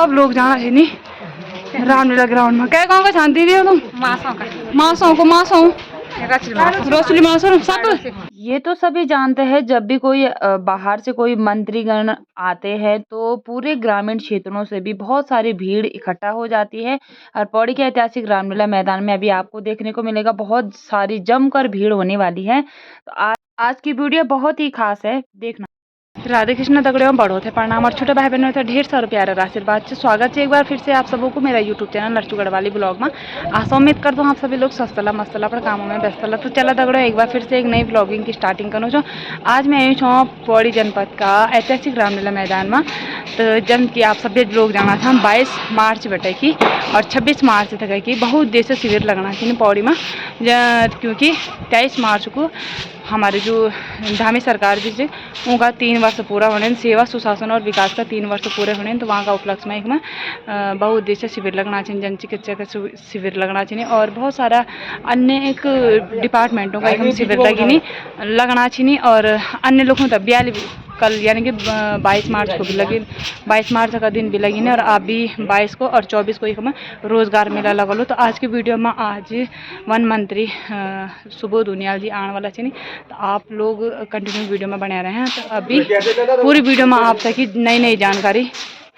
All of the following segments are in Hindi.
सब लोग जाना है नी रामलीला ग्राउंड में क्या गाँव का शांति दी तुम मासों सब ये तो सभी जानते हैं। जब भी कोई बाहर से कोई मंत्रीगण आते हैं तो पूरे ग्रामीण क्षेत्रों से भी बहुत सारी भीड़ इकट्ठा हो जाती है और पौड़ी के ऐतिहासिक रामलीला मैदान में अभी आपको देखने को मिलेगा बहुत सारी जमकर भीड़ होने वाली है। तो आज की वीडियो बहुत ही खास है, देखना। राधे कृष्ण दगड़े बड़ो थे प्रणाम और छोटे भाई बहनों थे ढेर सारा प्यारा आशीर्वाद से स्वागत है एक बार फिर से आप सबों को मेरा यूट्यूब चैनल लड़चू गढ़वाली ब्लॉग में। आशा उम्मीद करता हूँ आप सभी लोग स्वस्थला मस्तला पर कामों में व्यस्त ला। तो चला दगड़ो एक बार फिर से एक नई ब्लॉगिंग की स्टार्टिंग करूँ जो आज मैं आई छूँ पौड़ी जनपद का ऐतिहासिक रामलीला मैदान में। तो जन की आप सभी लोग जाना था 22 मार्च बटे की और 26 मार्च तक की बहुत देर से शिविर लगना थी पौड़ी में, क्योंकि 23 मार्च को हमारे जो धामी सरकार जी से उनका 3 वर्ष पूरा होने, सेवा सुशासन और विकास का 3 वर्ष पूरे होने, तो वहाँ का उपलक्ष्य में एक में बहुत देश शिविर लगना चाहिए, जन चिकित्सा का शिविर लगना चाहिए और बहुत सारा अन्य एक डिपार्टमेंटों का एक शिविर लगना चाहिए और अन्य लोगों तक भी कल यानी कि 22 मार्च को भी लगी, 22 मार्च का दिन भी लगी ने और आप भी 22 को और 24 को एक में रोजगार मेला लगा लो। तो आज की वीडियो में आज वन मंत्री सुबोध उनियाल जी आने वाला चाहिए, तो आप लोग कंटिन्यू वीडियो में बने रहे हैं। तो अभी पूरी वीडियो में आप तक नई नई जानकारी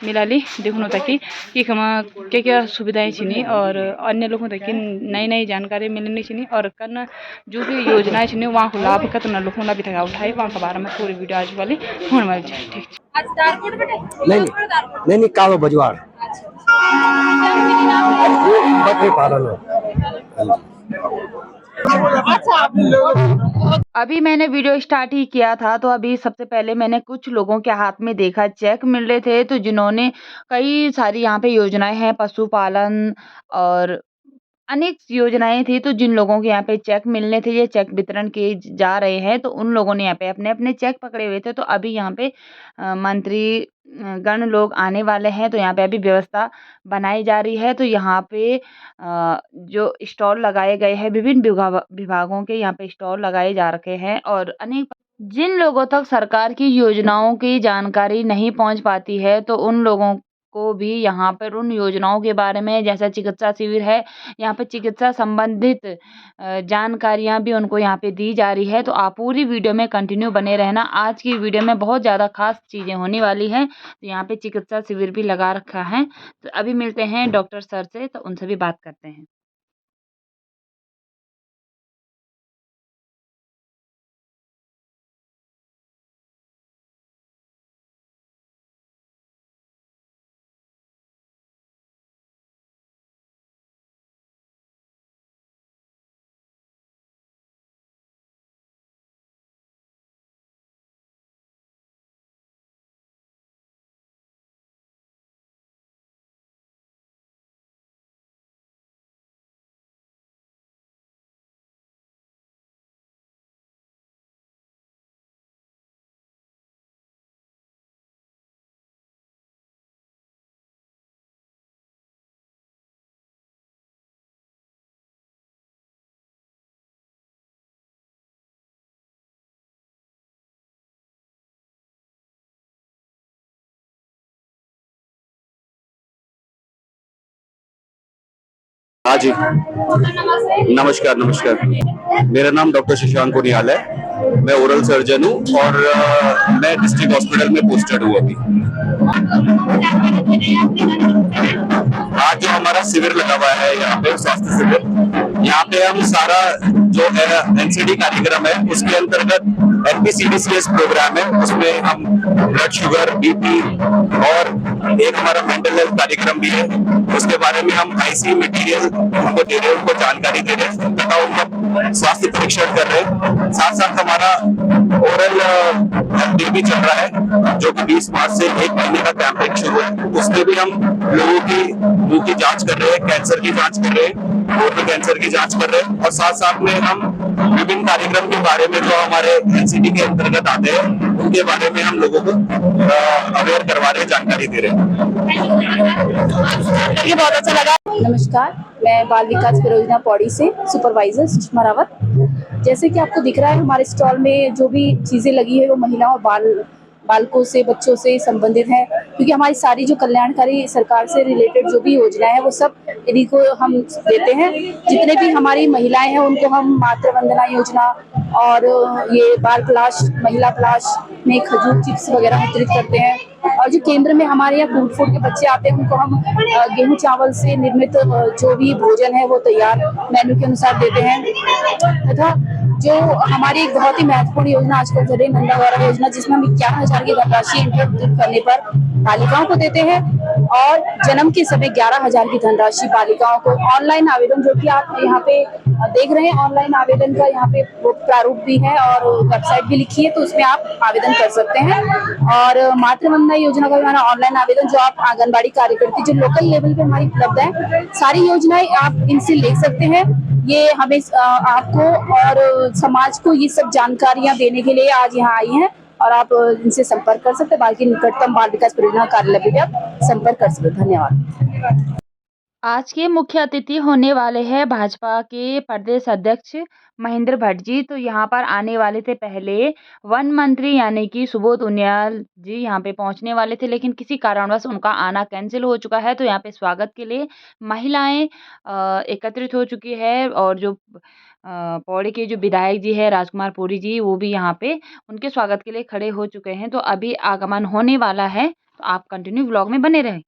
मिला ली देखो तक कि क्या क्या सुविधाएं छिनी और अन्य लोगों तक की नई नई जानकारी मिलनी चाहिए और करना जो भी योजनाएं छिनी वहाँ को लाभ कितना लोगों ने भी तक उठाई वहाँ के बारे में पूरी वीडियो आज वाली होने वाली है। ठीक नहीं कालो बजवाड़ बकरी पालन। अभी मैंने वीडियो स्टार्ट ही किया था तो अभी सबसे पहले मैंने कुछ लोगों के हाथ में देखा चेक मिल रहे थे, तो जिन्होंने कई सारी यहाँ पे योजनाएं हैं पशुपालन और अनेक योजनाएं थी, तो जिन लोगों के यहाँ पे चेक मिलने थे ये चेक वितरण किए जा रहे हैं, तो उन लोगों ने यहाँ पे अपने अपने चेक पकड़े हुए थे। तो अभी यहाँ पे मंत्री गण लोग आने वाले हैं, तो यहाँ पे अभी व्यवस्था बनाई जा रही है। तो यहाँ पे जो स्टॉल लगाए गए हैं विभिन्न विभागों के यहाँ पे स्टॉल लगाए जा रखे हैं और अनेक जिन लोगों तक सरकार की योजनाओं की जानकारी नहीं पहुंच पाती है तो उन लोगों को भी यहाँ पर उन योजनाओं के बारे में, जैसा चिकित्सा शिविर है यहाँ पे चिकित्सा संबंधित जानकारियाँ भी उनको यहाँ पे दी जा रही है। तो आप पूरी वीडियो में कंटिन्यू बने रहना, आज की वीडियो में बहुत ज़्यादा खास चीज़ें होने वाली हैं। तो यहाँ पे चिकित्सा शिविर भी लगा रखा है। तो अभी मिलते हैं डॉक्टर सर से, तो उनसे भी बात करते हैं। हाँ जी, नमस्कार नमस्कार। मेरा नाम डॉक्टर शशांक उनियाल है, मैं ओरल सर्जन हूँ और मैं डिस्ट्रिक्ट हॉस्पिटल में पोस्टेड हूँ अभी। आज जो हमारा शिविर लगा हुआ है यहाँ पे स्वास्थ्य शिविर, यहाँ पे हम सारा जो है एनसीडी कार्यक्रम है उसके अंतर्गत एनपीसीडीसीएस प्रोग्राम है, उसमें हम ब्लड शुगर बीपी और एक हमारा मेंटल हेल्थ कार्यक्रम भी है, उसके बारे में हम आईसी मटेरियल उनको दे रहे हैं, उनको जानकारी दे रहे हैं तथा उनका स्वास्थ्य परीक्षण कर रहे हैं। साथ साथ हमारा ओरल हेल्थ भी चल रहा है जो कि 20 मार्च से 1 महीने का कैंपेन शुरू है, उसमें भी हम लोगों की मुंह की जांच कर रहे हैं, कैंसर की जांच कर रहे हैं, कोरोना कैंसर की जांच कर रहे हैं और साथ साथ में हम विभिन्न कार्यक्रम के बारे में जो हमारे एनसीडी के अंतर्गत आते हैं उनके बारे में हम लोगों को अवेयर करवा रहे हैं, जानकारी दे रहे हैं। ये बहुत अच्छा लगा। नमस्कार, मैं बाल विकास परियोजना पौड़ी से सुपरवाइजर सुषमा रावत। जैसे कि आपको दिख रहा है हमारे स्टॉल में जो भी चीजें लगी है वो महिला और बाल बालकों से, बच्चों से संबंधित है, क्योंकि हमारी सारी जो कल्याणकारी सरकार से रिलेटेड जो भी योजनाएं हैं वो सब इन्हीं को हम देते हैं। जितने भी हमारी महिलाएं हैं उनको हम मातृ वंदना योजना और ये बाल प्लास, महिला प्लास में खजूर चिप्स वगैरह वितरित करते हैं। और जो केंद्र में हमारे यहाँ फूड के बच्चे आते हैं उनको हम गेहूं चावल से निर्मित जो भी भोजन है वो तैयार मेन्यू के अनुसार देते हैं। तथा जो हमारी एक बहुत ही महत्वपूर्ण योजना आजकल चल रही है नंदा गौरव योजना, जिसमें हम 51,000 की धनराशि इंटर करने पर बालिकाओं को देते हैं और जन्म के समय 11,000 की धनराशि बालिकाओं को। ऑनलाइन आवेदन जो कि आप यहाँ पे देख रहे हैं, ऑनलाइन आवेदन का यहाँ पे वो प्रारूप भी है और वेबसाइट भी लिखी है, तो उसमें आप आवेदन कर सकते हैं। और मातृवंदना योजना का हमारा ऑनलाइन आवेदन जो आप आंगनबाड़ी कार्यकर्ती जो लोकल लेवल पे हमारी उपलब्ध है, सारी योजनाएं आप इनसे ले सकते हैं। ये हमें आपको और समाज को ये सब जानकारियां देने के लिए आज यहाँ आई हैं और आप इनसे संपर्क कर सकते हैं। बाकी निकटतम बाल विकास परियोजना कार्यालय पे भी आप संपर्क कर सकते हैं। धन्यवाद। आज के मुख्य अतिथि होने वाले हैं भाजपा के प्रदेश अध्यक्ष महेंद्र भट्ट जी। तो यहाँ पर आने वाले थे पहले वन मंत्री यानी कि सुबोध उनियाल जी यहाँ पे पहुँचने वाले थे, लेकिन किसी कारणवश उनका आना कैंसिल हो चुका है। तो यहाँ पे स्वागत के लिए महिलाएं एकत्रित हो चुकी है और जो पौड़ी के जो विधायक जी है राजकुमार पुरी जी, वो भी यहाँ पे उनके स्वागत के लिए खड़े हो चुके हैं। तो अभी आगमन होने वाला है, तो आप कंटिन्यू व्लॉग में बने रहें।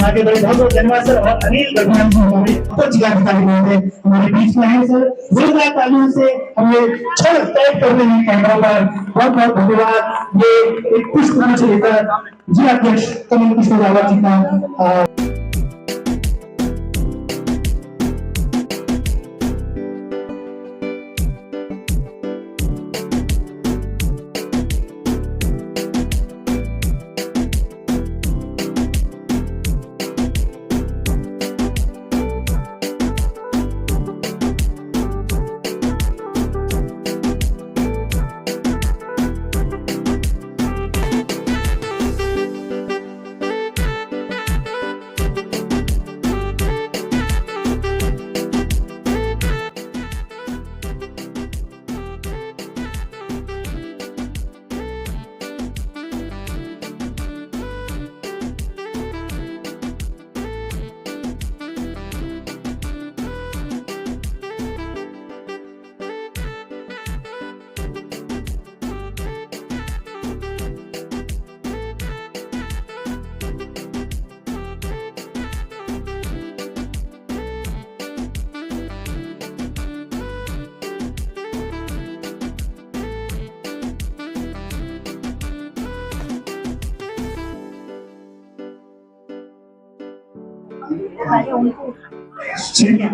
आगे बढ़े। बहुत बहुत धन्यवाद सर। और अनिल भगवान जी हमारे बहुत जिलाधिकारी महोदय हमारे बीच में है सर। जोरदार तालियों से हमें क्षण तय कर रहे हैं कैमरा पर। बहुत बहुत धन्यवाद। ये एक पुष्प मंच लेकर जिलाध्यक्ष कमल किशोर रावत जी का ठीक है।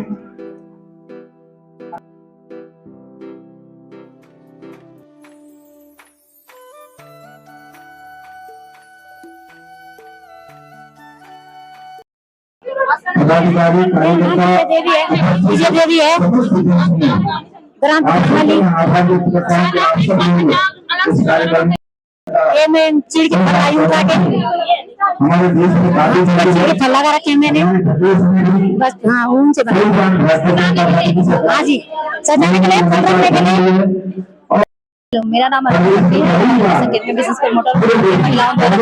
पदाधिकारी कार्यकर्ता मुझे दे दी है ग्राम प्रधानी ये मैं चिड़ के फल आई उठा के हमारे देश में काफी चिड़ के फल लगा रखे मैंने बस हाँ उनसे हाँ जी सजाने के लिए फल रखने के लिए। मेरा नाम संकेत में बिजनेस प्रमोटर महिलाओं द्वारा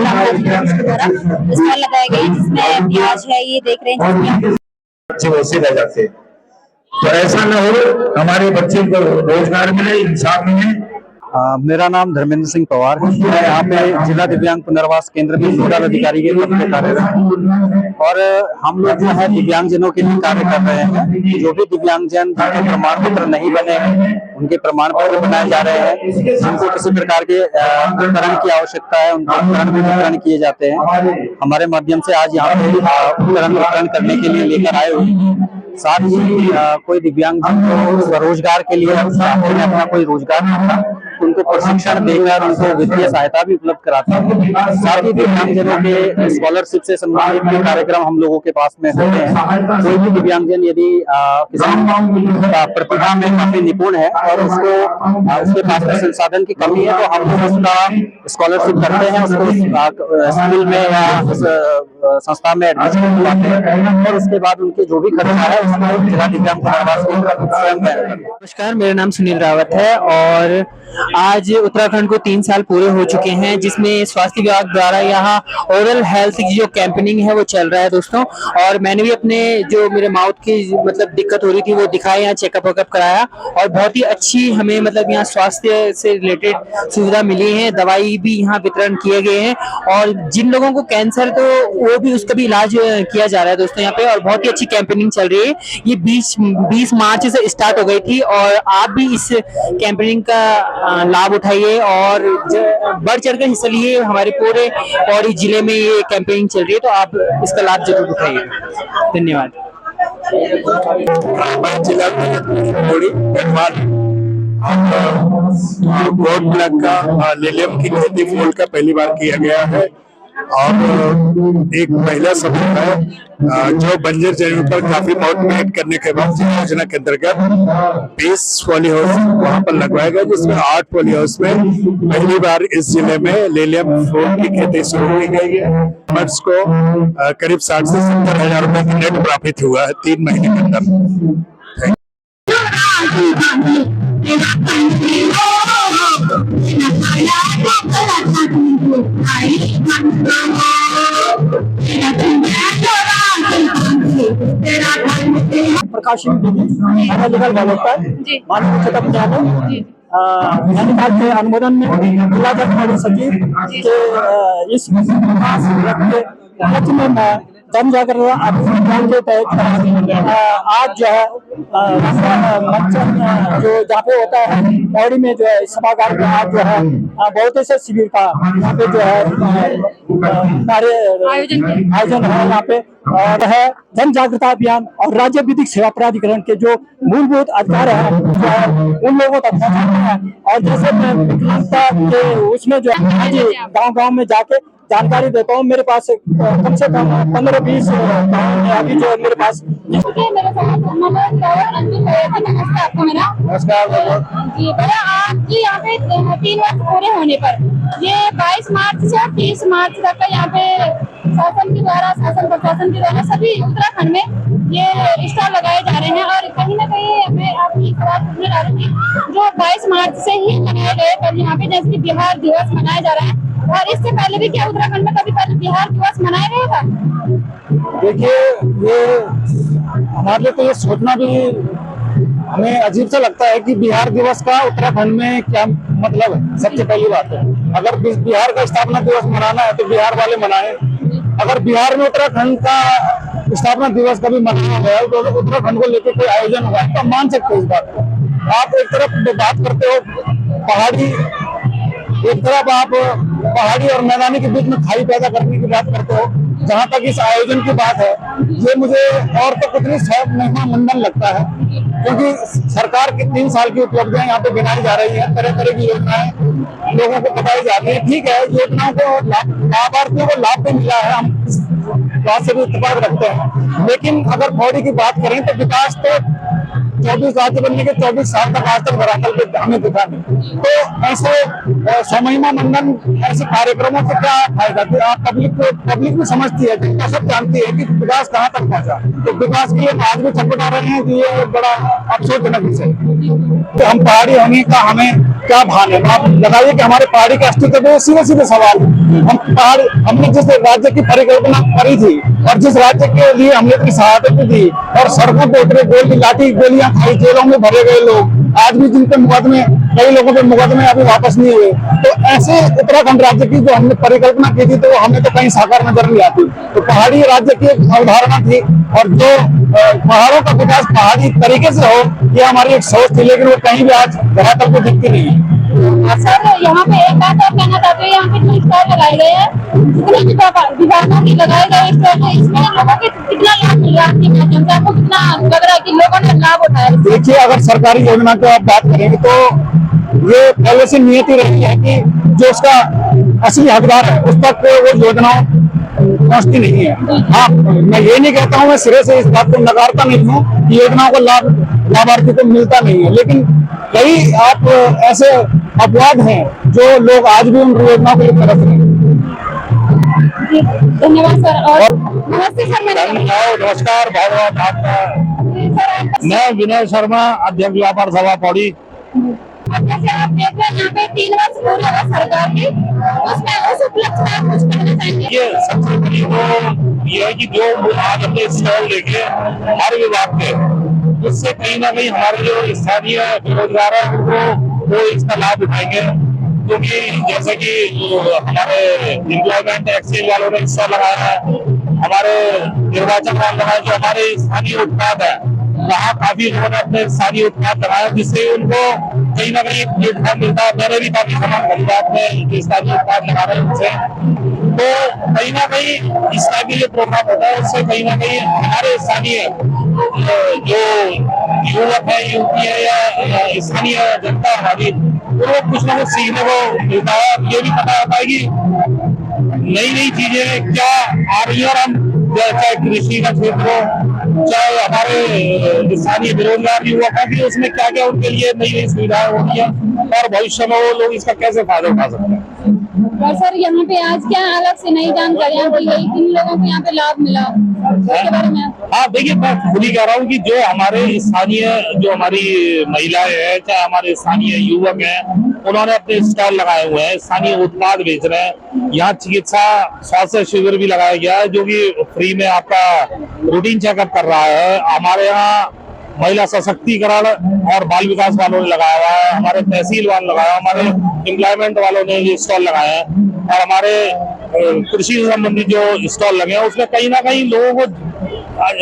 स्टॉल लगाए गए जिसमें प्याज है ये देख रहे हैं बच्चे वैसे रह जाते, तो ऐसा न हो, हमारे बच्चे को रोजगार मिले, इंसाफ मिले। मेरा नाम धर्मेंद्र सिंह पवार है। मैं यहाँ पे जिला दिव्यांग पुनर्वास केंद्र में नोडल अधिकारी के पद पे कार्यरत हूँ और हम लोग जो है दिव्यांगजनों के लिए कार्य कर रहे हैं। जो भी दिव्यांगजन जिनके प्रमाण पत्र नहीं बने हैं उनके प्रमाण पत्र बनाए जा रहे हैं। जिनको किसी प्रकार के उपकरण की आवश्यकता है उनको उपकरण भी वितरण किए जाते हैं। हमारे माध्यम से आज यहाँ पे उपकरण वितरण करने के लिए लेकर आए हुए। साथ ही कोई दिव्यांगजन को स्वरोजगार के लिए अपना कोई रोजगार करना उनको प्रशिक्षण देकर उनको वित्तीय सहायता भी उपलब्ध कराते हैं। साथ ही दिव्यांगजनों के स्कॉलरशिप से संबंधित भी कार्यक्रम हम लोगों के पास में होते हैं। कोई भी दिव्यांगजन यदि किसी प्रतिभा में काफी निपुण है और उसके पास में संसाधन की कमी है तो हम लोग उसका स्कॉलरशिप करते हैं, उसको स्कूल में या उस संस्था में एडमिशन करवाते हैं और उसके बाद उनके जो भी खर्चा है उसको जिला दिव्यांग पुनर्वास केंद्र स्वयं वहन। नमस्कार, मेरा नाम सुनील रावत है और आज उत्तराखंड को 3 साल पूरे हो चुके हैं जिसमें स्वास्थ्य विभाग द्वारा यहाँ ओरल हेल्थ की जो कैंपेनिंग है वो चल रहा है दोस्तों। और मैंने भी अपने जो मेरे माउथ की मतलब दिक्कत हो रही थी वो दिखाया, यहाँ चेकअप वेकअप कराया और बहुत ही अच्छी हमें मतलब यहाँ स्वास्थ्य से रिलेटेड सुविधा मिली है। दवाई भी यहाँ वितरण किए गए हैं और जिन लोगों को कैंसर तो वो भी उसका भी इलाज किया जा रहा है दोस्तों यहाँ पे। और बहुत ही अच्छी कैंपेनिंग चल रही है। ये 20 मार्च से स्टार्ट हो गई थी और आप भी इस कैंपेनिंग का लाभ उठाइए और बढ़ चढ़कर हिस्सा लिए। हमारे पूरे पौड़ी जिले में ये कैंपेनिंग चल रही है तो आप इसका लाभ जरूर उठाइए। धन्यवाद। जिला पौड़ी गोट ब्लॉक का लिलियम की खेती फूल का पहली बार किया गया है और एक महिला समूह है जो बंजर जमीन पर काफी बहुत मेहनत करने के बाद योजना के अंतर्गत 20 पॉली हाउस वहां पर लगवाया गया जिसमें 8 पॉली हाउस में पहली बार इस जिले में लिलियम फूल की खेती शुरू की गई है। मर्च को करीब 60 से 70 हजार रुपए की नेट प्रॉफिट हुआ है 3 महीने के अंदर। प्रकाश लीगल डेवलपर माननीय उच्चतम न्यायालय नैनीताल के अनुमोदन में जिला जज सचिव के इस में मैं जन जागरण अभियान के तहत आज जो है मंचन जो जहाँ पे होता है पौड़ी में जो है सभागार में आज जो है बहुत ऐसे शिविर का यहाँ पे जो है हमारे आयोजन है यहाँ पे और है जन जागरूकता अभियान और राज्य विधिक सेवा प्राधिकरण के जो मूलभूत अधिकार है जो है उन लोगों तक पहुँचाते हैं। और जैसे मैं विकलांगता के उसमें जो है गाँव में जाके जानकारी देता हूँ। मेरे पास कम से कम 15-20 गाँव है अभी जो मेरे पास। आपको मेरा नमस्कार जी भैया, आपकी यहाँ पे 3 वर्ष पूरे होने पर ये 22 मार्च से 30 मार्च तक का यहाँ पे शासन प्रशासन के द्वारा सभी उत्तराखंड में ये स्टॉल लगाए जा रहे हैं। और कहीं ना कहीं मैं आपकी बात पूछने जा रही थी जो 22 मार्च से ही लगाए गए कल यहाँ पे जैसे बिहार दिवस मनाया जा रहा है और इससे पहले भी क्या उत्तराखंड में कभी पहले बिहार दिवस मनाया गया था? देखिए ये हमारे लिए तो ये सोचना भी हमें अजीब सा लगता है कि बिहार दिवस का उत्तराखंड में क्या मतलब है। सबसे पहली बात है अगर बिहार का स्थापना दिवस मनाना है तो बिहार वाले मनाए। अगर बिहार में उत्तराखंड का स्थापना दिवस कभी मनाया गया तो उत्तराखंड को लेकर कोई आयोजन हुआ तो मान सकते हैं इस बात को। आप एक तरफ बात करते हो पहाड़ी, एक तरफ आप पहाड़ी और मैदानी के बीच में खाई पैदा करने की बात करते हो। जहां तक इस आयोजन की बात है, ये मुझे और तो कुछ नहीं, शायद महिमा मंडन लगता है, क्योंकि सरकार की 3 साल की उपलब्धियां यहाँ पे गिनाई जा रही है। तरह तरह की योजनाएं लोगों को बताई जाती है। ठीक है, योजनाओं को लाभार्थियों को लाभ भी मिला है, हम इस बात से भी इत्तेफाक रखते हैं। लेकिन अगर पौड़ी की बात करें तो विकास तो 24 राज्य बनने के 24 साल तक आज तक धरातल पे हमें दिखा नहीं। तो ऐसे स्वमहिमा मंडन ऐसे कार्यक्रमों से क्या फायदा कि आप पब्लिक भी समझती है, जिनका सब जानती है कि विकास कहाँ तक पहुंचा। तो विकास के लिए आज भी छटपटा रहे हैं कि ये एक बड़ा अफसोसजनक विषय है। तो हम पहाड़ी होने का हमें क्या भान है? आप बताइए कि हमारे पहाड़ी का अस्तित्व है। सीधे सीधे सवाल, हमने जिस राज्य की परिकल्पना करी थी और जिस राज्य के लिए हमने इतनी सहायता दी और सड़कों पे उतरे, गोली लाठी गोलियां खाई, जेलों में भरे गए लोग, आज भी जिन पे मुकदमे, कई लोगों पे मुकदमे अभी वापस नहीं हुए। तो ऐसे उत्तराखंड राज्य की जो हमने परिकल्पना की थी, तो हमें तो कहीं साकार नजर नहीं आती। तो पहाड़ी राज्य की एक अवधारणा थी और जो पहाड़ों का विकास पहाड़ी तरीके से हो, ये हमारी एक सोच थी, लेकिन वो कहीं भी आज धरातल पे दिखती नहीं है। सर, यहाँ पे एक बात और कहना चाहते हैं, यहाँ पे जो स्टॉल लगाए गए हैं, जितने भी विभागों की लगाए गए स्टॉल है, इसमें लोगों के कितना लाभ मिल रहा है आपके माध्यम से? आपको कितना लग रहा है कि लोगों ने लाभ उठाया? देखिए, अगर सरकारी योजना की आप बात करेंगे तो ये पहले से नियति रही है कि जो उसका असली हकदार है उस तक वो योजनाओं पहुंचती नहीं है। हाँ, मैं ये नहीं कहता हूँ, मैं सिरे से इस बात को नकारता नहीं हूँ कि योजनाओं का लाभार्थी को मिलता नहीं है, लेकिन कई आप ऐसे अपवाद हैं जो लोग आज भी उन योजनाओं के लिए तरस रहे हैं। धन्यवाद सर। और नमस्ते सर। नमस्कार, बहुत आपका। मैं विनय शर्मा, अध्यक्ष व्यापार सभा पौड़ी। जैसे आप देख रहे हैं, यहाँ पे 3 वर्ष पूरे हुए सरकार की, उसमें उस उपलक्ष्य में आप कुछ कहना चाहेंगे? ये सबसे बड़ी तो ये है कि जो आज अपने स्टॉल लेके हर विभाग के, उससे कहीं ना कहीं हमारे जो स्थानीय बेरोजगार है उनको वो इसका लाभ उठाएंगे। क्योंकि जैसे कि हमारे एम्प्लॉयमेंट एक्सचेंज वालों ने स्टॉल लगाया है, हमारे निर्वाचन वाले लगाया, जो हमारे स्थानीय उत्पाद है वहाँ काफी लोगों ने अपने स्थानीय उत्पाद लगाया, जिससे उनको कहीं ना कहीं प्लेटफॉर्म मिलता है। मैंने भी काफी सामान खरीदा अपने स्थानीय उत्पाद लगा रहे हैं उनसे। तो कहीं ना कहीं इस टाइप के जो प्रोग्राम होता है उससे कहीं ना कहीं हमारे स्थानीय जो युवक है, युवती है या स्थानीय जनता हमारी, उनको कुछ ना कुछ सीखने को मिलता है। ये भी पता होता है कि नई नई चीजें क्या आ रही है, और हम चाहे कृषि का क्षेत्र हो, चाहे हमारे स्थानीय बेरोजगार युवक है कि उसमें क्या क्या उनके लिए नई नई सुविधाएं हो रही है और भविष्य में वो लोग इसका कैसे फायदा उठा सकते हैं। और सर, यहाँ पे आज क्या अलग से नई जानकारियाँ दी गई, किन लोगों को यहाँ पे लाभ मिला उसके बारे में? हाँ, देखिए, मैं खुद ही कह रहा हूँ कि जो हमारे स्थानीय, जो हमारी महिलाएं हैं, चाहे हमारे स्थानीय युवक हैं, उन्होंने अपने स्टॉल लगाए हुए हैं, स्थानीय उत्पाद बेच रहे हैं। यहाँ चिकित्सा स्वास्थ्य शिविर भी लगाया गया है, जो कि फ्री में आपका रूटीन चेकअप कर रहा है। हमारे यहाँ महिला सशक्तिकरण और बाल विकास वालों ने लगाया हुआ है, हमारे तहसील वाले लगाया, हमारे एम्प्लॉयमेंट वालों ने ये स्टॉल लगाए हैं, और हमारे कृषि से संबंधित जो स्टॉल लगे हैं उसमें कहीं ना कहीं लोगों को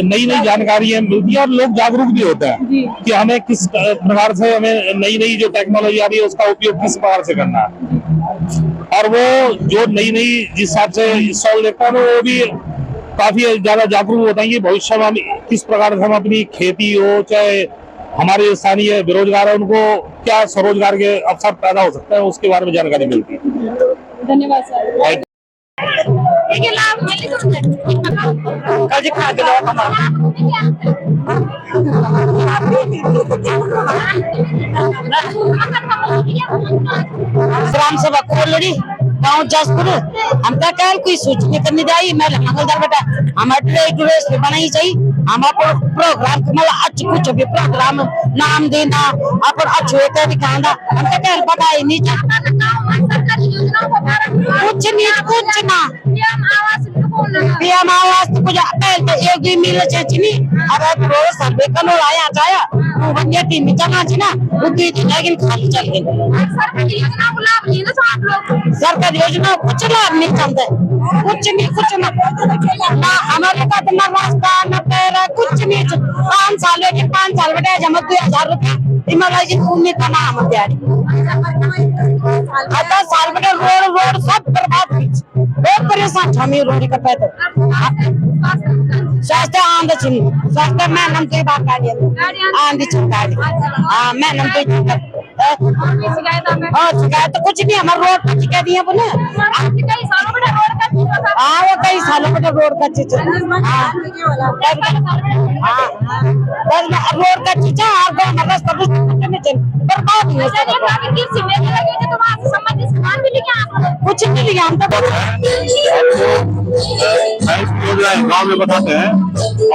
नई नई जानकारियां मिलती है और लोग जागरूक भी होते हैं कि हमें किस प्रकार से, हमें नई नई जो टेक्नोलॉजी आ रही है उसका उपयोग किस प्रकार से करना है। और वो जो नई नई जिस हिसाब से स्टॉल देखता है वो भी काफी ज्यादा जागरूक होता है कि भविष्य में हम किस प्रकार से हम अपनी खेती हो, चाहे हमारे स्थानीय बेरोजगार है, उनको क्या स्वरोजगार के अवसर पैदा हो सकते हैं, उसके बारे में जानकारी मिलती है। धन्यवाद सर। ग्राम सभा खोलड़ी गाँव जसपुर, हम क्या कोई सूचना करने जाइए, मैं मंगलदार बेटा हमारे ड्रेस बनाई चाहिए, हमारा प्रोग्राम अच्छे कुछ भी प्रोग्राम नाम देना अपन अच्छे दिखाना, हम क्या बताए नहीं कुछ ना पीएम आवास तो कुछ पहले एक भी मिल चाहिए, अब रोज सर्वे कनो आया जाया वो टीम में चलना चाहिए ना, वो लेकिन खाली चल गई। सरकारी योजना कुछ लाभ नहीं चलते, कुछ नहीं, कुछ ना हमारे का ना रास्ता ना पैर कुछ नहीं। 5 साल के 5 साल बेटा जमा 2000 रुपया हिमालय की भूमि का नाम है प्यारी 10 साल बेटा रोड सब बर्बाद हुई बहुत परेशान हमें रोड का पैदल स्वास्थ्य आंध छिन स्वास्थ्य मैं नम के बात गाड़ी आंधी छिन गाड़ी मैं नम के शिकायत तो कुछ नहीं हमारे रोड का शिकायत दिया बोले कई सालों में रोड का वो कई सालों में रोड का चीज रोड का चीज बर्बाद कुछ नहीं लिया हम तो गाँव में बताते हैं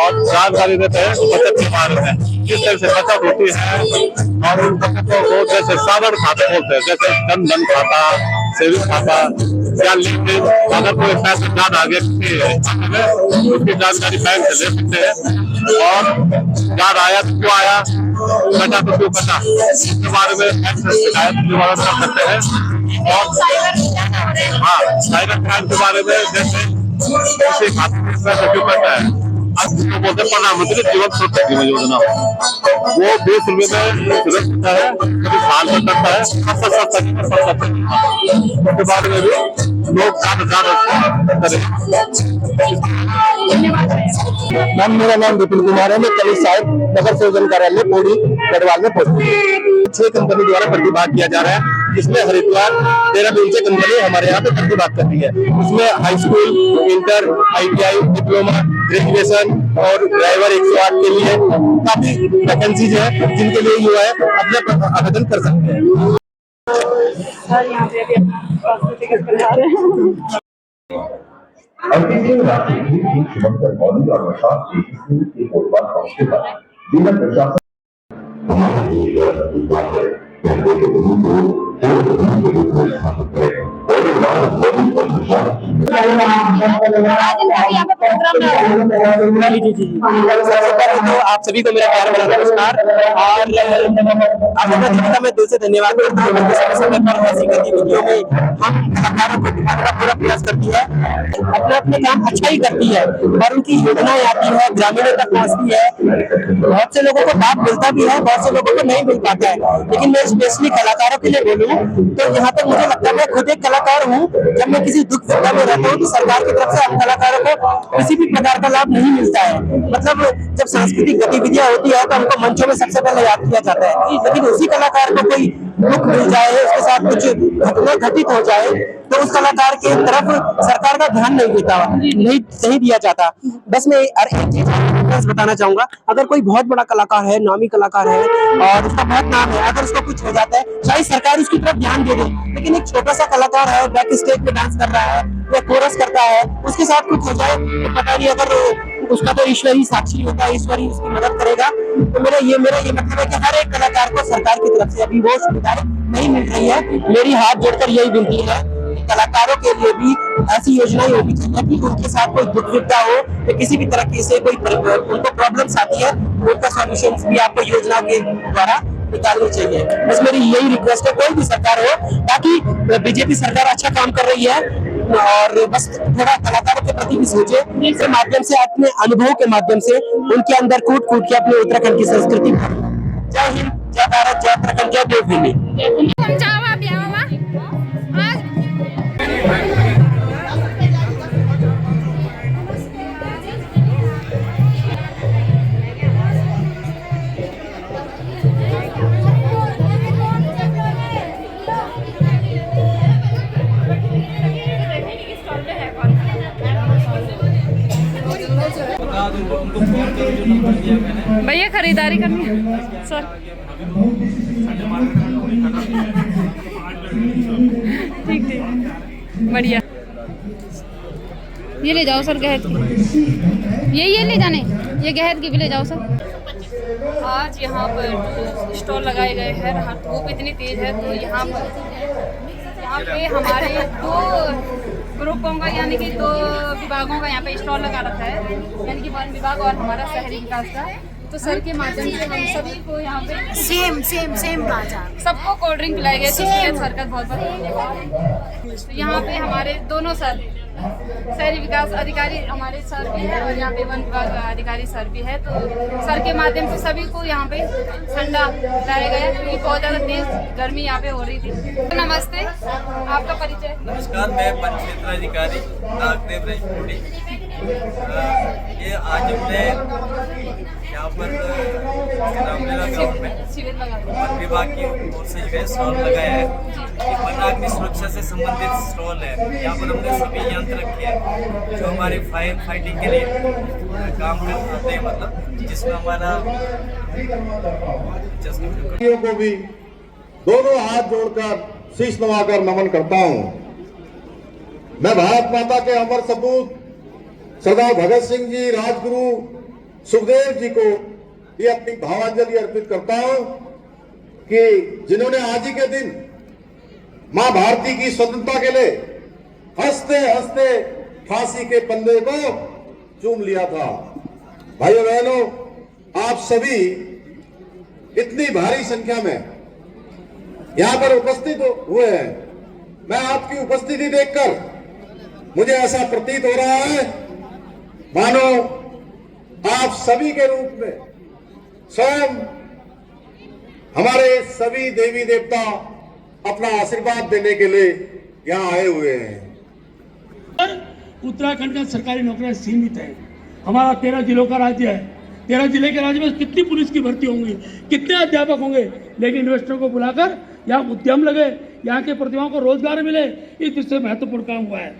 और जानकारी देते हैं बचत के बारे में किस तरह से बचत होती है और उन बचतों को जैसे साधन खाते बोलते हैं जैसे जन धन खाता सेविंग खाता या लेकिन अगर कोई पैसा ज्यादा आगे उसकी जानकारी बैंक से ले सकते हैं और ज्यादा आया तो क्यों आया कटा तो क्यों कटा इसके बारे में बैंक से शिकायत निवारण कर सकते हैं और हाँ साइबर क्राइम के बारे में जैसे किसी खाते में पैसा क्यों करता है आज तो बोलते प्रधानमंत्री जीवन सुरक्षा बीमा योजना वो 20 रुपए में सुरक्षा है कभी साल में करता है उसके बारे में भी लोग ज्यादा मैम मेरा नाम विपिन कुमार है। मैं कलेक्टर साहब नगर सेवक कार्यालय पौड़ी गढ़वाल में पहुंची 6 कंपनी द्वारा प्रतिभाग किया जा रहा है जिसमें हरिद्वार 13 दिन से कंपनी हमारे यहाँ पे प्रतिभाग कर रही है। उसमें high school inter ITI diploma graduation और ड्राइवर 108 के लिए काफी वैकेंसीज है जिनके लिए युवा अपना आवेदन कर सकते हैं। तो आप सभी को मेरा प्यार भरा नमस्कार और आपका मैं दिल से धन्यवाद करता हूँ। ऐसी गतिविधियों में हम कलाकारों को दिखाने का पूरा प्रयास करती है अपना अपने काम अच्छा ही करती है और उनकी योजनाएं आती है ग्रामीणों तक पहुँचती है। बहुत से लोगों को लाभ मिलता भी है बहुत से लोगों को नहीं मिल पाता है लेकिन मैं स्पेशली कलाकारों के लिए बोलूँ तो यहाँ तक मुझे लगता है मैं खुद एक कलाकार हूँ। जब मैं किसी दुख विपदा में रहता हूँ तो सरकार की तरफ से हम कलाकारों को किसी भी प्रकार का लाभ नहीं मिलता है। मतलब जब सांस्कृतिक गतिविधियां होती है तो हमको मंचों में सबसे पहले याद किया जाता है लेकिन उसी कलाकार को कोई दुख मिल जाए उसके साथ कुछ घटना घटित हो जाए तो उस कलाकार के तरफ सरकार का ध्यान नहीं दिया जाता। बस मैं एक चीज बताना चाहूंगा अगर कोई बहुत बड़ा कलाकार है नामी कलाकार है और उसका बहुत नाम है अगर उसको कुछ हो जाता है शायद सरकार उसकी तरफ ध्यान दे दे लेकिन एक छोटा सा कलाकार है बैक स्टेज पे डांस कर रहा है या कोरस करता है उसके साथ कुछ हो जाए तो पता नहीं अगर उसका तो ईश्वर ही साक्षी होता है ईश्वर ही उसकी मदद करेगा। तो मेरा ये मतलब है कि हर एक कलाकार को सरकार की तरफ से अभी वो सुविधाएं नहीं मिल रही है। मेरी हाथ जोड़कर यही विनती है कलाकारों के लिए भी ऐसी योजनाएं होनी चाहिए कि उनके साथ कोई दुख विपदा हो या किसी भी तरह से कोई उनको प्रॉब्लम्स आती है उनका सॉल्यूशन भी आपको योजना के द्वारा निकालनी चाहिए। बस मेरी यही रिक्वेस्ट है कोई भी सरकार हो ताकि बीजेपी सरकार अच्छा काम कर रही है और बस थोड़ा कलाकारों के प्रति भी सोचे इसके माध्यम से अपने अनुभव के माध्यम से उनके अंदर कूट के अपने उत्तराखंड की संस्कृति। जय हिंद जय भारत जय उत्तराखंड जय देवभूमि। भैया खरीदारी करनी है सर। ठीक बढ़िया ये ले जाओ सर गहत की ये ले जाने ये गहत की भी ले जाओ सर। आज यहाँ पर स्टॉल लगाए गए हैं। धूप इतनी तेज है तो यहाँ पे हमारे 2 ग्रुपों का यानी कि 2 विभागों का यहाँ पे स्टॉल लगा रखा है यानी कि वन विभाग और हमारा शहरी विकास का। तो सर के माध्यम से हम सभी को यहाँ पे सेम बाजार सबको कोल्ड ड्रिंक पिलाई गई जिसके लिए सर का बहुत बहुत धन्यवाद। तो यहाँ पे हमारे दोनों सर शहरी विकास अधिकारी हमारे सर भी है और यहाँ पे वन विभाग अधिकारी सर भी है, तो सर के माध्यम से सभी को यहाँ पे ठंडा लाया गया क्योंकि बहुत ज़्यादा तेज गर्मी यहाँ पे हो रही थी। नमस्ते, आपका परिचय? नमस्कार, मैं वन क्षेत्र अधिकारी नागदेव रजपुरी। ये आज हमने यहाँ पर रामलीला ग्राउंड में शिविर लगा वन विभाग की ओर से जो है स्टॉल लगाया है। ये वनाग्नि सुरक्षा से संबंधित स्टॉल है। यहाँ पर हमने सभी यंत्र रखे हैं जो हमारी फायर फाइटिंग के लिए काम करते हैं, मतलब जिसमें हमारा को भी दोनों हाथ जोड़कर शीश नवाकर नमन करता हूँ। मैं भारत माता के अमर सपूत सरदार भगत सिंह जी, राजगुरु सुखदेव जी को ये अपनी भावांजलि अर्पित करता हूं कि जिन्होंने आज ही के दिन मां भारती की स्वतंत्रता के लिए हंसते हंसते फांसी के फंदे को चूम लिया था। भाइयों बहनों, आप सभी इतनी भारी संख्या में यहां पर उपस्थित हुए हैं। मैं आपकी उपस्थिति देखकर मुझे ऐसा प्रतीत हो रहा है मानो आप सभी के रूप में स्वयं हमारे सभी देवी देवता अपना आशीर्वाद देने के लिए यहाँ आए हुए हैं। उत्तराखंड का सरकारी नौकरियां सीमित है। हमारा 13 जिलों का राज्य है। 13 जिले के राज्य में कितनी पुलिस की भर्ती होंगी, कितने अध्यापक होंगे, लेकिन इन्वेस्टरों को बुलाकर यहाँ उद्यम लगे, यहाँ के प्रतिभाओं को रोजगार मिले, इस दृष्टि से महत्वपूर्ण काम हुआ है।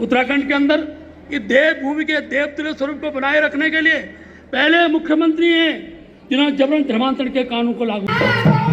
उत्तराखंड के अंदर ये देवभूमि के देवतुल्य स्वरूप को बनाए रखने के लिए पहले मुख्यमंत्री हैं जिन्होंने जबरन धर्मांतरण के कानून को लागू किया।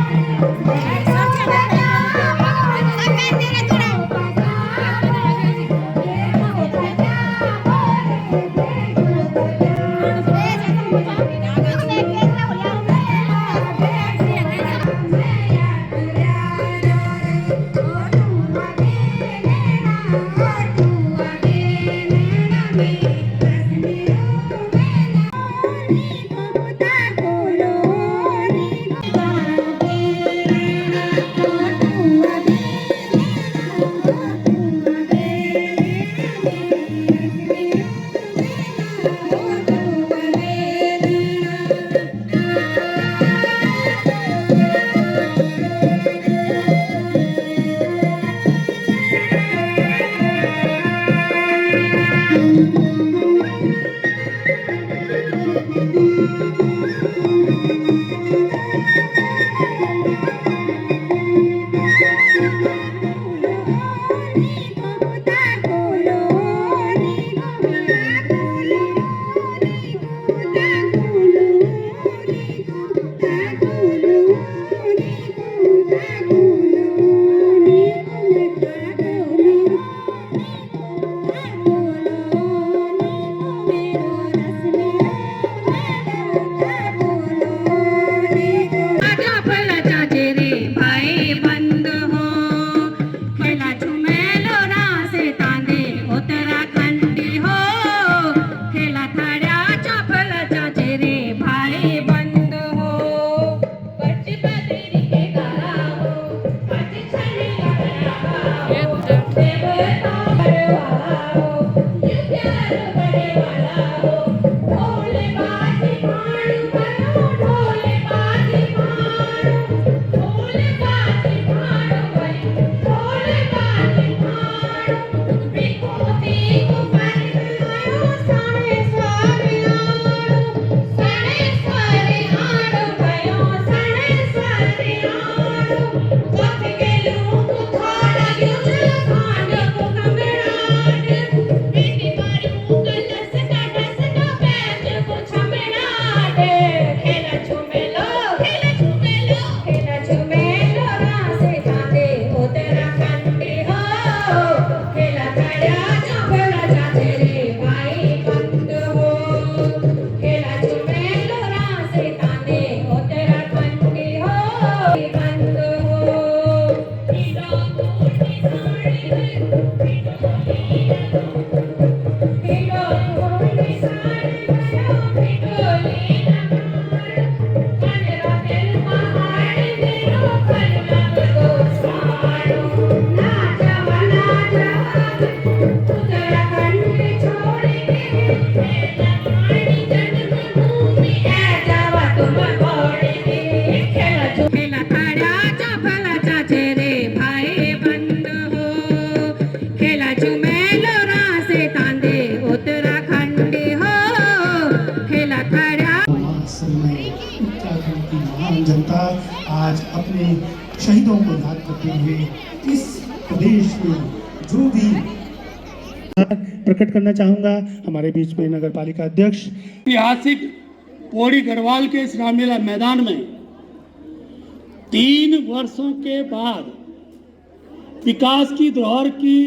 Okay. प्रकट करना चाहूँगा हमारे बीच में नगर पालिका अध्यक्ष। ऐतिहासिक पौड़ी गढ़वाल के इस रामलीला मैदान में 3 वर्षों के बाद विकास की धरोहर की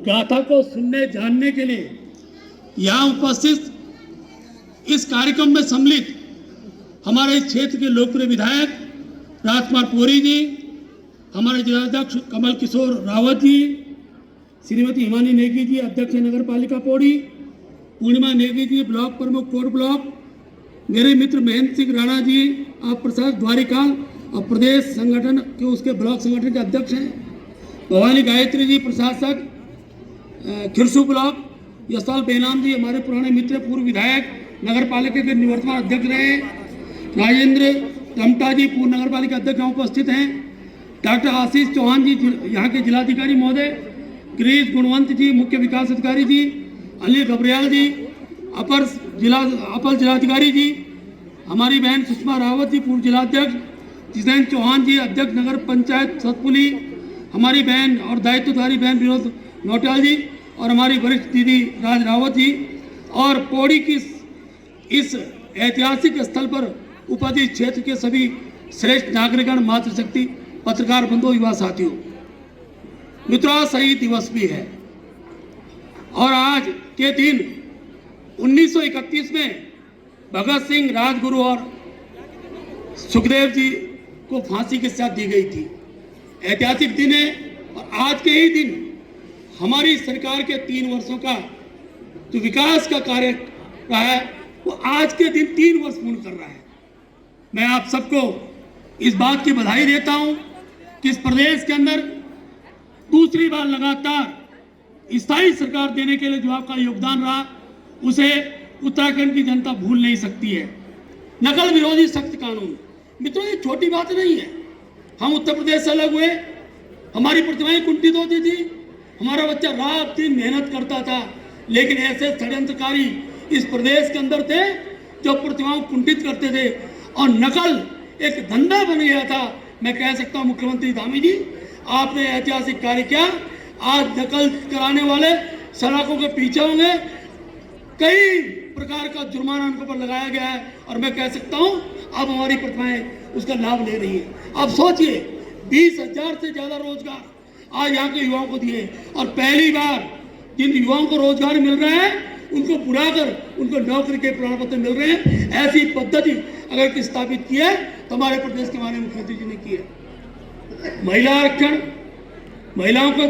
गाथा को सुनने जानने के लिए यहाँ उपस्थित इस कार्यक्रम में सम्मिलित हमारे इस क्षेत्र के लोकप्रिय विधायक राजकुमार पौड़ी जी, हमारे जिलाध्यक्ष कमल किशोर रावत जी, श्रीमती हिमानी नेगी जी अध्यक्ष नगर पालिका पौड़ी, पूर्णिमा नेगी जी ब्लॉक प्रमुख कोट ब्लॉक, मेरे मित्र महेंद्र सिंह राणा जी आप प्रशासक द्वारिकाल और प्रदेश संगठन के उसके ब्लॉक संगठन के अध्यक्ष हैं, भवानी गायत्री जी प्रशासक खिरसू ब्लॉक, यशपाल बेनाम जी हमारे पुराने मित्र पूर्व विधायक नगर पालिका के निवर्तमान अध्यक्ष रहे, राजेंद्र रमटा जी पूर्व नगर पालिका अध्यक्ष उपस्थित हैं, डॉक्टर आशीष चौहान जी यहाँ के जिलाधिकारी महोदय, गिरीश गुणवंत जी मुख्य विकास अधिकारी जी, अली घबरियाल जी अपर जिलाधिकारी जी, हमारी बहन सुषमा रावत जी पूर्व जिलाध्यक्ष, जितेंद्र चौहान जी अध्यक्ष नगर पंचायत सतपुली, हमारी बहन और दायित्वधारी बहन विनोद नौटियाल जी और हमारी वरिष्ठ दीदी राज रावत जी, और पौड़ी की इस ऐतिहासिक स्थल पर उपस्थित क्षेत्र के सभी श्रेष्ठ नागरिकगण, मातृशक्ति, पत्रकार बंधुओं, युवा साथियों, मित्रों शहीद दिवस भी है और आज के दिन 1931 में भगत सिंह, राजगुरु और सुखदेव जी को फांसी की सजा दी गई थी। ऐतिहासिक दिन है और आज के ही दिन हमारी सरकार के 3 वर्षों का जो विकास का कार्य रहा है वो आज के दिन 3 वर्ष पूर्ण कर रहा है। मैं आप सबको इस बात की बधाई देता हूं कि इस प्रदेश के अंदर दूसरी बार लगातार स्थायी सरकार देने के लिए जो आपका योगदान रहा उसे उत्तराखंड की जनता भूल नहीं सकती है। नकल विरोधी सख्त कानून, मित्रों ये छोटी बात नहीं है। हम उत्तर प्रदेश से अलग हुए, हमारी प्रतिभाएं कुंठित होती थी, हमारा बच्चा रात दिन मेहनत करता था, लेकिन ऐसे षड्यंत्रकारी इस प्रदेश के अंदर थे जो प्रतिभाओं को कुंठित करते थे और नकल एक धंधा बन गया था। मैं कह सकता हूं मुख्यमंत्री धामी जी आपने ऐतिहासिक कार्य किया। आज नकल कराने वाले सड़कों के पीछे होंगे, कई प्रकार का जुर्माना उनके ऊपर लगाया गया है और मैं कह सकता हूं अब हमारी प्रतिभाएं उसका लाभ ले रही है। अब सोचिए 20,000 से ज्यादा रोजगार आज यहाँ के युवाओं को दिए और पहली बार जिन युवाओं को रोजगार मिल रहा है उनको बुलाकर उनको नौकरी के प्रमाण पत्र मिल रहे हैं। ऐसी पद्धति अगर स्थापित की है तो हमारे प्रदेश के माननीय मुख्यमंत्री जी ने की है। महिला आरक्षण, महिलाओं को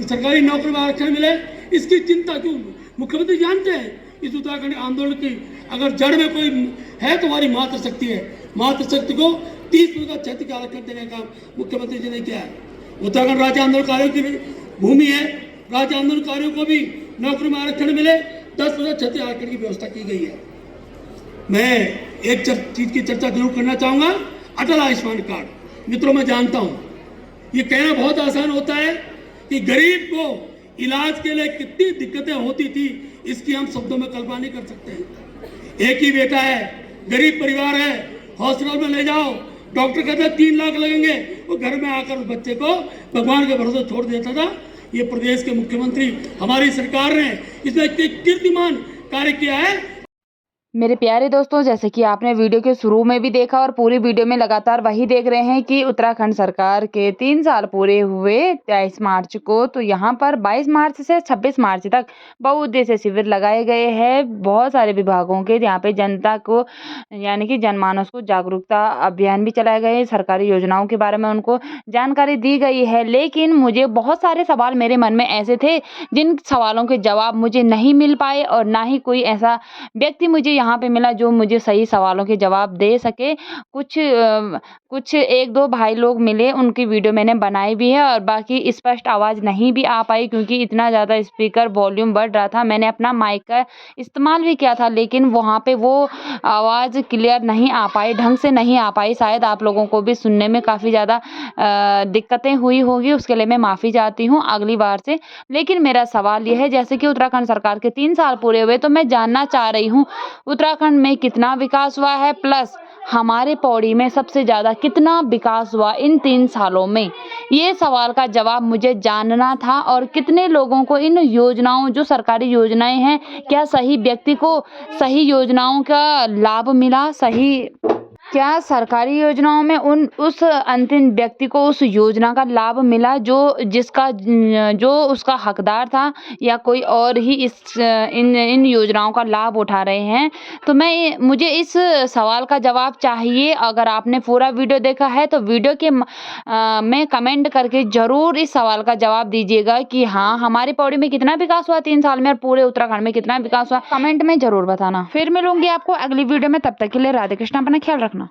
सरकारी नौकरी में आरक्षण मिले, इसकी चिंता क्यों? मुख्यमंत्री जानते हैं इस उत्तराखंड आंदोलन की अगर जड़ में कोई है तो हमारी मातृशक्ति है। मातृशक्ति को 30% क्षेत्र का आरक्षण देने का मुख्यमंत्री जी ने किया है। उत्तराखंड राज्य आंदोलनकारियों की भूमि है, राज्य आंदोलनकारियों को भी नौकरी में आरक्षण मिले, 10% क्षेत्रीय आरक्षण की व्यवस्था की गई है। मैं एक चीज की चर्चा जरूर करना चाहूंगा, अटल आयुष्मान कार्ड। मित्रों मैं जानता हूं ये कहना बहुत आसान होता है कि गरीब को इलाज के लिए कितनी दिक्कतें होती थी इसकी हम शब्दों में कल्पना नहीं कर सकते। एक ही बेटा है, गरीब परिवार है, हॉस्पिटल में ले जाओ, डॉक्टर कहते हैं 3 लाख लगेंगे, वो घर में आकर उस बच्चे को भगवान के भरोसे छोड़ देता था। ये प्रदेश के मुख्यमंत्री हमारी सरकार ने इसमें कीर्तिमान कार्य किया है। मेरे प्यारे दोस्तों, जैसे कि आपने वीडियो के शुरू में भी देखा और पूरी वीडियो में लगातार वही देख रहे हैं कि उत्तराखंड सरकार के 3 साल पूरे हुए 23 मार्च को, तो यहाँ पर 22 मार्च से 26 मार्च तक बहुउद्देशीय शिविर लगाए गए हैं बहुत सारे विभागों के। यहाँ पे जनता को यानी कि जनमानस को जागरूकता अभियान भी चलाए गए, सरकारी योजनाओं के बारे में उनको जानकारी दी गई है। लेकिन मुझे बहुत सारे सवाल मेरे मन में ऐसे थे जिन सवालों के जवाब मुझे नहीं मिल पाए और ना ही कोई ऐसा व्यक्ति मुझे यहाँ पे मिला जो मुझे सही सवालों के जवाब दे सके। कुछ 1-2 भाई लोग मिले, उनकी वीडियो मैंने बनाई भी है और बाकी स्पष्ट आवाज़ नहीं भी आ पाई क्योंकि इतना ज़्यादा स्पीकर वॉल्यूम बढ़ रहा था। मैंने अपना माइक का इस्तेमाल भी किया था लेकिन वहाँ पे वो आवाज़ क्लियर नहीं आ पाई, ढंग से नहीं आ पाई। शायद आप लोगों को भी सुनने में काफ़ी ज़्यादा दिक्कतें हुई होगी, उसके लिए मैं माफ़ी चाहती हूँ अगली बार से। लेकिन मेरा सवाल यह है, जैसे कि उत्तराखंड सरकार के 3 साल पूरे हुए तो मैं जानना चाह रही हूँ उत्तराखंड में कितना विकास हुआ है, प्लस हमारे पौड़ी में सबसे ज़्यादा कितना विकास हुआ इन 3 सालों में? ये सवाल का जवाब मुझे जानना था। और कितने लोगों को इन योजनाओं, जो सरकारी योजनाएं हैं, क्या सही व्यक्ति को सही योजनाओं का लाभ मिला? क्या सरकारी योजनाओं में उस अंतिम व्यक्ति को उस योजना का लाभ मिला जो उसका हकदार था, या कोई और ही इन योजनाओं का लाभ उठा रहे हैं? तो मुझे इस सवाल का जवाब चाहिए। अगर आपने पूरा वीडियो देखा है तो वीडियो के में कमेंट करके जरूर इस सवाल का जवाब दीजिएगा कि हाँ, हमारे पौड़ी में कितना विकास हुआ 3 साल में और पूरे उत्तराखंड में कितना विकास हुआ। कमेंट में जरूर बताना। फिर मिलूंगी आपको अगली वीडियो में, तब तक के लिए राधे कृष्ण, अपना ख्याल रखना।